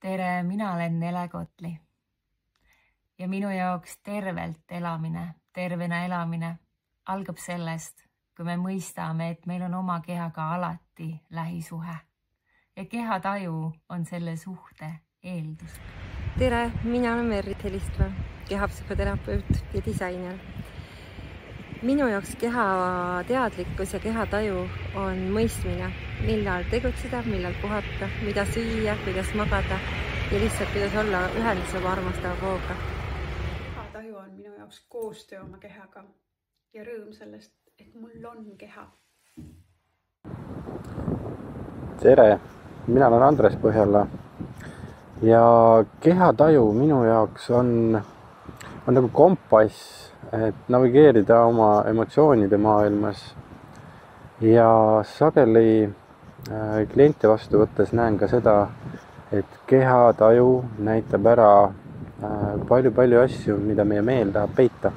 Tere, mina olen Nele Kotli ja minu jaoks tervena elamine algab sellest, kui me mõistame, et meil on oma kehaga alati lähisuhe ja kehataju on selle suhte eeldus. Tere, mina olen Merrit Helistva, kehapsühhoterapeut ja disainer. Minu jaoks kehateadlikkus ja kehataju on mõistmine, millal tegutseda, millal puhata, mida süüa, kuidas magada ja lihtsalt kuidas olla ühendus oma armastava vooga. Kehataju on minu jaoks koostöö oma kehaga ja rõõm sellest, et mul on keha. Tere, mina olen Andres Põhjala ja kehataju minu jaoks on nagu kompass, et navigeerida oma emotsioonide maailmas ja sageli kliente vastu võttes näen ka seda, et kehataju näitab ära palju asju, mida meie meel tahab peita.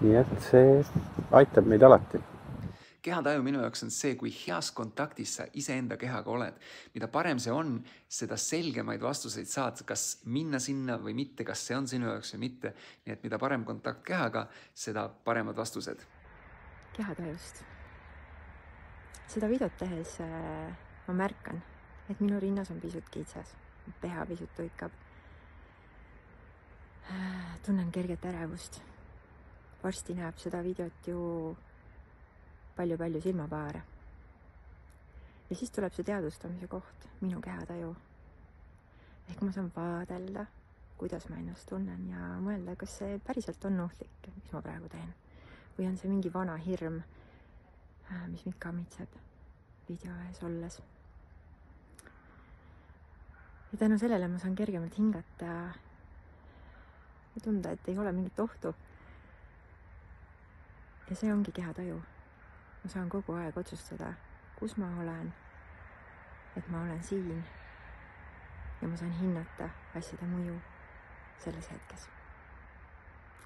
Nii et see aitab meid alati. Kehataju minu jaoks on see, kui heas kontaktis sa iseenda kehaga oled. Mida parem see on, seda selgemaid vastuseid saad, kas minna sinna või mitte, kas see on sinu jaoks või mitte. Nii et mida parem kontakt kehaga, seda paremad vastused. Kehatajust. Seda videot tehes ma märkan, et minu rinnas on pisut kitsas, peha pisut tuikab. Tunnen kerget ärevust. Varsti näeb seda videot ju palju silmapaare. Ja siis tuleb see teadvustamise koht, minu kehataju. Ehk ma saan vaadelda, kuidas ma ennast tunnen ja mõelda, kas see päriselt on ohtlik, mis ma praegu teen. Või on see mingi vana hirm, mis mind kammitseb video ees olles. Ja tänu sellele ma saan kergemalt hingata ja tunda, et ei ole mingit ohtu. Ja see ongi kehataju. Ma saan kogu aeg otsustada, kus ma olen, et ma olen siin ja ma saan hinnata asjade mõju selles hetkes.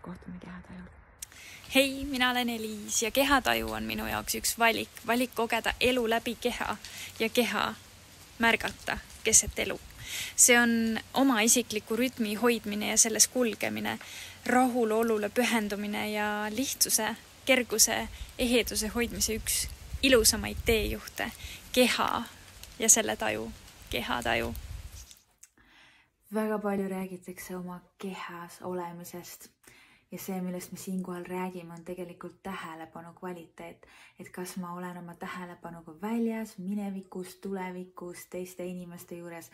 Kohtume kehatajul. Hei, mina olen Eliis ja kehataju on minu jaoks üks valik kogeda elu läbi keha ja keha märgata keset elu. See on oma isikliku rütmi hoidmine ja selles kulgemine, rahulolule pühendumine ja lihtsuse, kerguse, eheduse hoidmise üks ilusamaid teejuhte, keha ja selle taju, kehataju. Väga palju räägitakse oma kehas olemisest ja see, millest me siinkohal räägime, on tegelikult tähelepanu kvaliteet, et kas ma olen oma tähelepanuga väljas, minevikus, tulevikus, teiste inimeste juures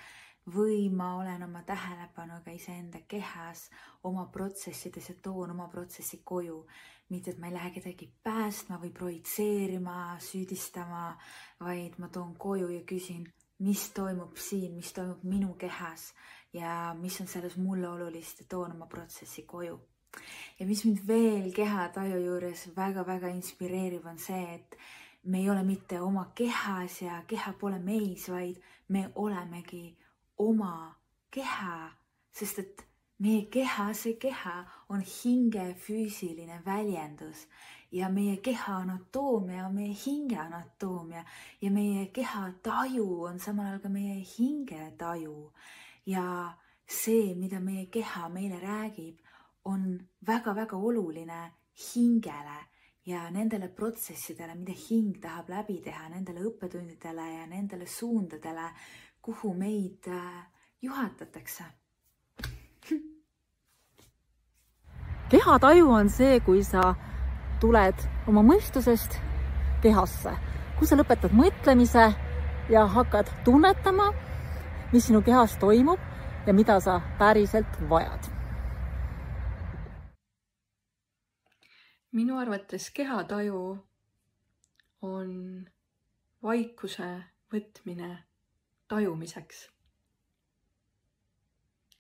või ma olen oma tähelepanuga iseenda kehas, oma protsessides ja toon oma protsessi koju. Mitte, et ma ei lähe kedagi päästma või projitseerima, süüdistama, vaid ma toon koju ja küsin, mis toimub siin, mis toimub minu kehas ja mis on selles mulle olulist ja toon oma protsessi koju. Ja mis mind veel kehataju juures väga inspireerib on see, et me ei ole mitte oma kehas ja keha pole meis, vaid me olemegi oma keha, sest et meie keha, see keha on hinge füüsiline väljendus ja meie keha anatoomia on meie hinge anatoomia ja meie keha taju on samal ajal ka meie hinge taju. Ja see, mida meie keha meile räägib, on väga oluline hingele ja nendele protsessidele, mida hing tahab läbi teha, nendele õppetundidele ja nendele suundadele, kuhu meid juhatatakse. Kehataju on see, kui sa tuled oma mõistusest kehasse, kui sa lõpetad mõtlemise ja hakkad tunnetama, mis sinu kehas toimub ja mida sa päriselt vajad. Minu arvates kehataju on vaikuse võtmine tajumiseks.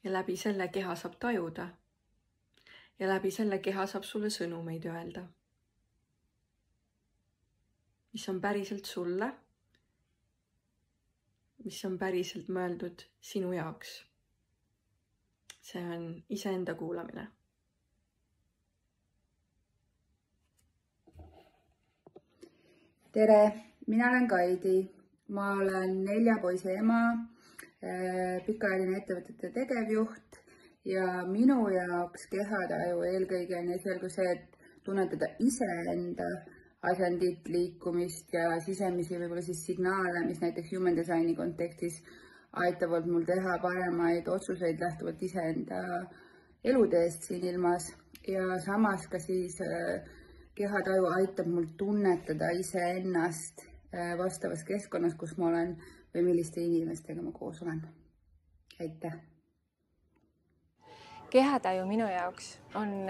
Ja läbi selle keha saab tajuda. Ja läbi selle keha saab sulle sõnumeid öelda. Mis on päriselt sulle, mis on päriselt mõeldud sinu jaoks. See on iseenda kuulamine. Tere, mina olen Kaidi. Ma olen 4 poisi ema, pikaajaline ettevõtete tegevjuht ja minu jaoks kehataju eelkõige on esialgu see, et tunnetada iseenda asendit, liikumist ja sisemisi võib-olla siis signaale, mis näiteks human designi kontekstis aitavad mul teha paremaid otsuseid lähtuvalt iseenda eluteest siin ilmas ja samas ka siis kehataju aitab mul tunnetada iseennast vastavas keskkonnas, kus ma olen või milliste inimestega ma koos olen. Aitäh! Kehataju minu jaoks on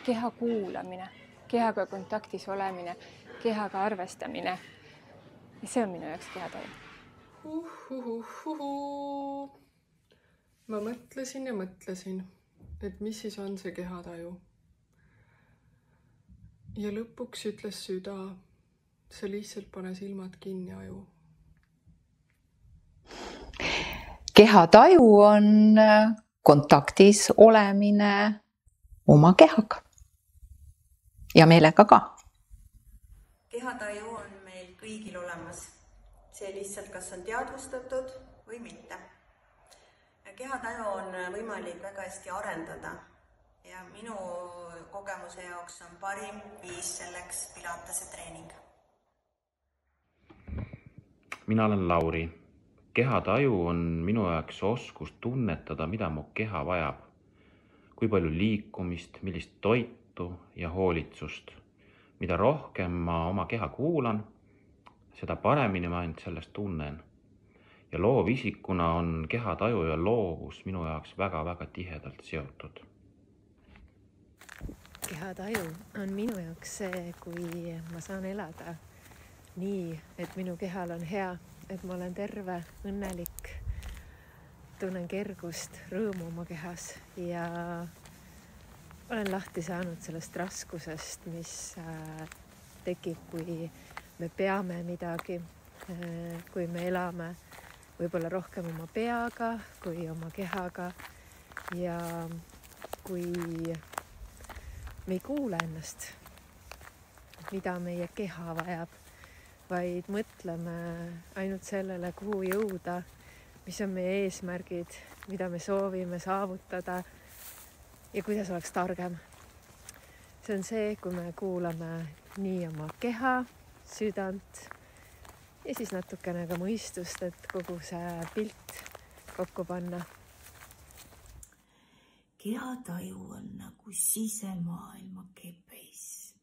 keha kuulamine, kehaga kontaktis olemine, kehaga arvestamine. Ja see on minu jaoks kehataju. Ma mõtlesin ja mõtlesin, et mis siis on see kehataju. Ja lõpuks ütles süda, sa lihtsalt pane silmad kinni, aju. Kehataju on kontaktis olemine oma kehaga ja meelega ka. Kehataju on meil kõigil olemas. See lihtsalt kas on teadvustatud või mitte. Kehataju on võimalik väga hästi arendada ja minu kogemuse jaoks on parim viis selleks Pilatese treening. Mina olen Lauri. Kehataju on minu jaoks oskus tunnetada, mida mu keha vajab. Kui palju liikumist, millist toitu ja hoolitsust. Mida rohkem ma oma keha kuulan, seda paremini ma ainult sellest tunnen. Ja loovisikuna on kehataju ja loovus minu jaoks väga-väga tihedalt seotud. Kehataju on minu jaoks see, kui ma saan elada nii, et minu kehal on hea, et ma olen terve, õnnelik, tunnen kergust, rõõmu oma kehas ja olen lahti saanud sellest raskusest, mis tekib, kui me peame midagi, kui me elame võib-olla rohkem oma peaga kui oma kehaga ja kui me ei kuule ennast, mida meie keha vajab, vaid mõtleme ainult sellele, kuhu jõuda, mis on meie eesmärgid, mida me soovime saavutada ja kuidas oleks targem. See on see, kui me kuulame nii oma keha, südant ja siis natukene ka mõistust, et kogu see pilt kokku panna. Kehataju on nagu sisemaailma kepeis.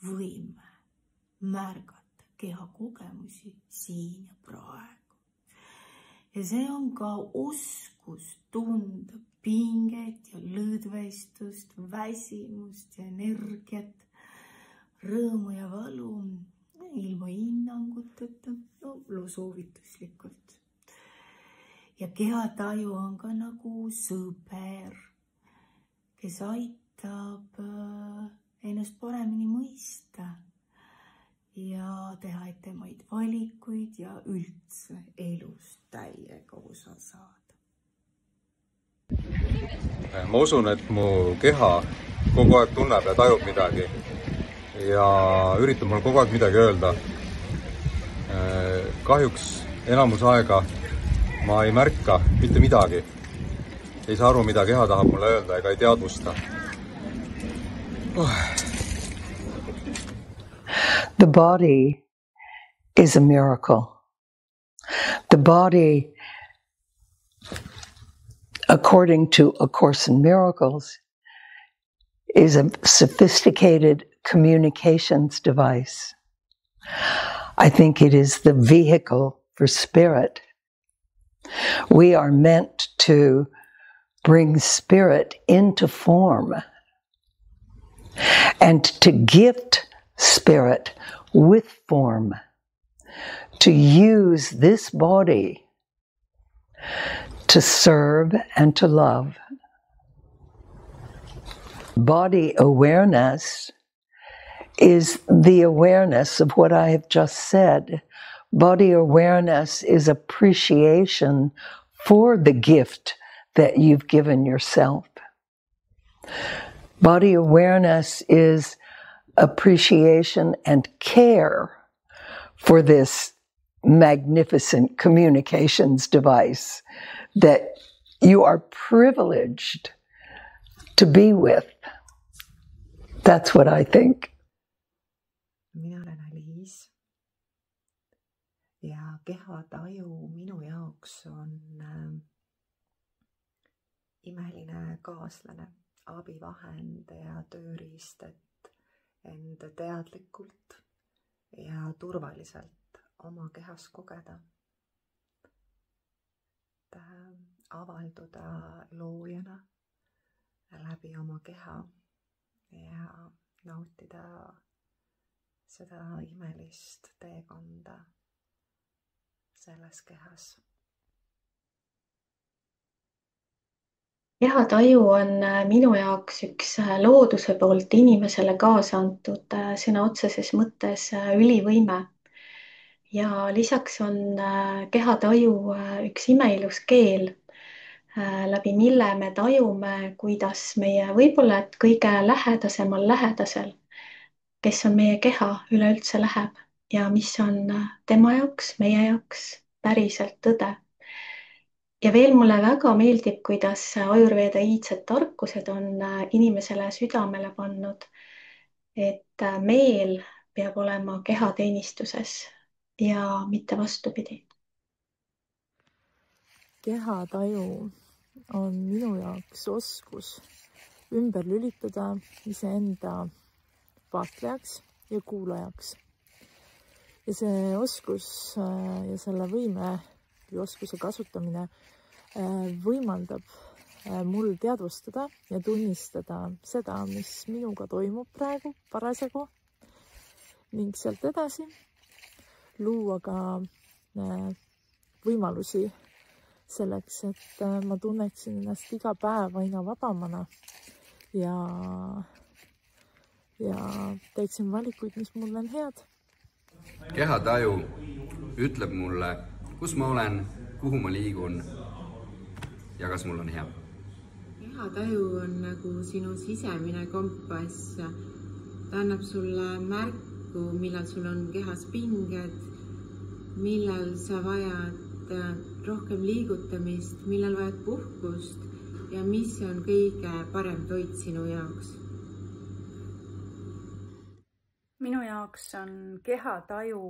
Võime märgata keha kogemusi siin ja praegu. Ja see on ka oskus tunda pinget ja lõdvestust, väsimust ja energiat, rõõmu ja valu ilma hinnanguteta, soovituslikult. Ja kehataju on ka nagu sõber, kes aitab ennast paremini mõista ja teha etemaid valikuid ja üldse elust täiega osa saada. Ma usun, et mu keha kogu aeg tunneb ja tajub midagi ja üritab mul kogu aeg midagi öelda. Kahjuks enamus aega ma ei märka mitte midagi. Ei saa aru, mida keha tahab mulle öelda ega ei teadvusta. The body is a miracle. The body, according to A Course in Miracles, is a sophisticated communications device. I think it is the vehicle for spirit. We are meant to bring spirit into form and to gift spirit with form, to use this body to serve and to love. Body awareness is the awareness of what I have just said. Body awareness is appreciation for the gift that you've given yourself. Body awareness is appreciation and care for this magnificent communications device that you are privileged to be with. That's what I think. Mina olen Aliis ja kehataju minu jaoks on imeline kaaslane, abivahend ja tööriist, et enda teadlikult ja turvaliselt oma kehas kogeda. Et avalduda loojana läbi oma keha ja nautida seda imelist teekonda selles kehas. Kehataju on minu jaoks üks looduse poolt inimesele kaasa antud sõna otseses mõttes ülivõime. Ja lisaks on kehataju üks imeilus keel, läbi mille me tajume, kuidas meie võib-olla et kõige lähedasemal lähedasel, kes on meie keha, üleüldse läheb ja mis on tema jaoks, meie jaoks päriselt tõde. Ja veel mulle väga meeldib, kuidas Ayurveda iidsed tarkused on inimesele südamele pannud, et meel peab olema kehateenistuses ja mitte vastupidi. Kehataju on minu jaoks oskus ümber lülitada iseenda vaatlejaks ja kuulajaks. Ja see oskus ja selle võime või oskuse kasutamine võimaldab mul teadvustada ja tunnistada seda, mis minuga toimub praegu parasjagu ning sealt edasi luua ka võimalusi selleks, et ma tunneksin ennast iga päev aina vabamana ja teeksin valikuid, mis mulle on head. Kehataju ütleb mulle, kus ma olen, kuhu ma liigun ja kas mul on hea. Kehataju on nagu sinu sisemine kompass. Ta annab sulle märku, millal sul on kehas pinged, millal sa vajad rohkem liigutamist, millal vajad puhkust ja mis on kõige parem toit sinu jaoks. Minu jaoks on kehataju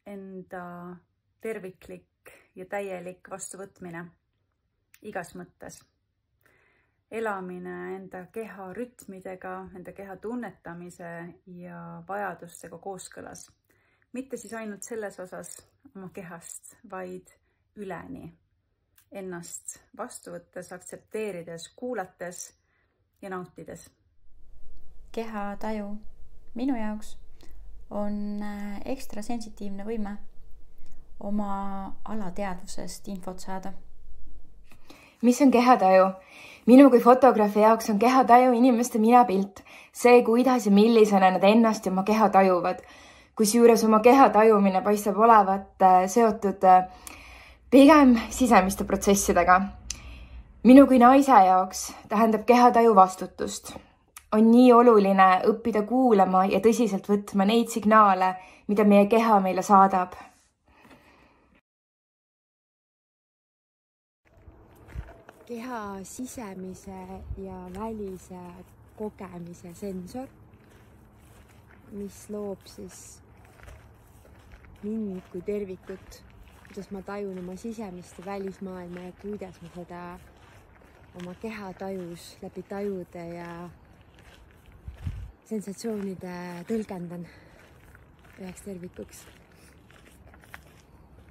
enda terviklik ja täielik vastuvõtmine igas mõttes. Elamine enda keha rütmidega, enda keha tunnetamise ja vajadustega kooskõlas. Mitte siis ainult selles osas oma kehast, vaid üleni. Ennast vastu võttes, aktsepteerides, kuulates ja nautides. Kehataju minu jaoks on ekstra sensitiivne võime oma alateadvusest infot saada. Mis on kehataju? Minu kui fotograafi jaoks on kehataju inimeste minapilt. See, kuidas ja millisena nad ennast ja oma keha tajuvad. Kusjuures oma keha tajumine paistab olevat seotud pigem sisemiste protsessidega. Minu kui naise jaoks tähendab kehataju vastutust. On nii oluline õppida kuulama ja tõsiselt võtma neid signaale, mida meie keha meile saadab. Keha sisemise ja välise kogemise sensor, mis loob siis mind kui tervikut, kuidas ma tajun oma sisemist ja välismaailma ja kuidas ma seda oma keha tajus läbi tajude ja sensatsioonide tõlgendan üheks tervikuks.